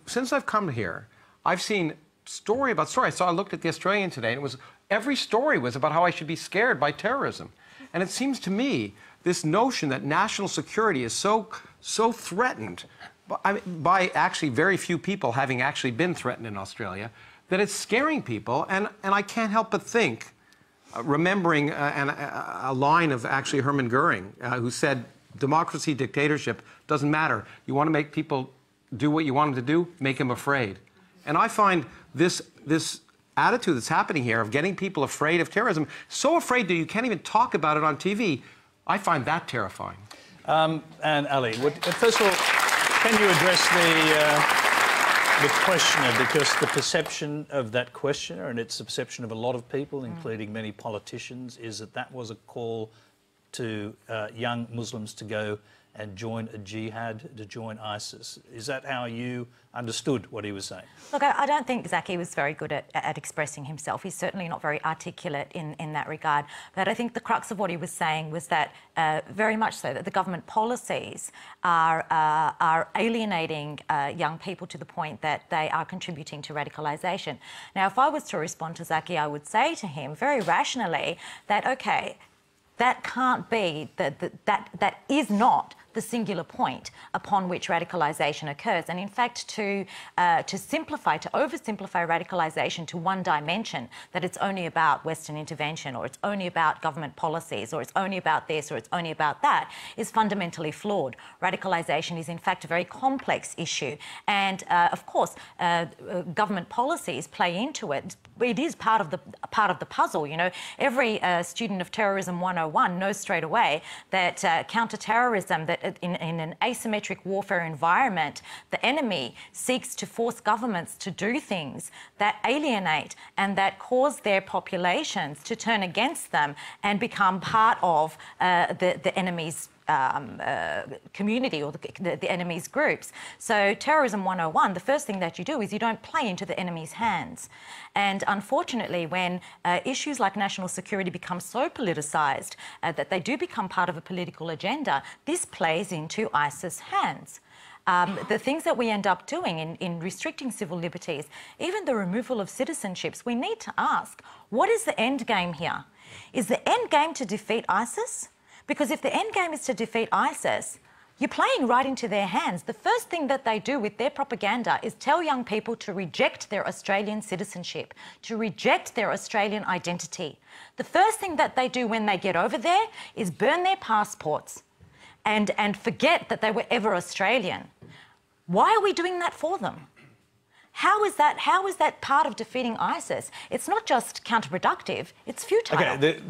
since I've come here, I've seen story about story. I looked at the Australian today, and it was every story was about how I should be scared by terrorism. And it seems to me this notion that national security is so threatened by actually very few people having actually been threatened in Australia, that it's scaring people. And I can't help but think, remembering a line of actually Hermann Göring, who said, democracy, dictatorship, doesn't matter. You want to make people do what you want them to do, make them afraid. And I find this attitude that's happening here of getting people afraid of terrorism, so afraid that you can't even talk about it on TV, I find that terrifying. And Ali, first of all, can you address the questioner? Because the perception of that questioner, and it's the perception of a lot of people, including many politicians, is that that was a call to young Muslims to go and join a jihad, to join ISIS. Is that how you understood what he was saying? Look, I don't think Zaki was very good at expressing himself. He's certainly not very articulate in that regard. But I think the crux of what he was saying was that, very much so, that the government policies are alienating young people to the point that they are contributing to radicalisation. Now, if I was to respond to Zaki, I would say to him very rationally that, OK, that can't be, that is not the singular point upon which radicalisation occurs. And in fact, to oversimplify radicalisation to one dimension, that it's only about Western intervention, or it's only about government policies, or it's only about this, or it's only about that, is fundamentally flawed. Radicalisation is in fact a very complex issue. And of course, government policies play into it. It is part of the puzzle. You know, every student of Terrorism 101 knows straight away that counter-terrorism, that in an asymmetric warfare environment, the enemy seeks to force governments to do things that alienate and that cause their populations to turn against them and become part of the enemy's community, or the enemy's groups. So Terrorism 101, the first thing that you do is you don't play into the enemy's hands. And unfortunately, when issues like national security become so politicised that they do become part of a political agenda, this plays into ISIS' hands. The things that we end up doing in restricting civil liberties, even the removal of citizenships, we need to ask, what is the end game here? Is the end game to defeat ISIS? Because if the end game is to defeat ISIS, you're playing right into their hands. The first thing that they do with their propaganda is tell young people to reject their Australian citizenship, to reject their Australian identity. The first thing that they do when they get over there is burn their passports and forget that they were ever Australian. Why are we doing that for them? How is that part of defeating ISIS? It's not just counterproductive, it's futile. Okay,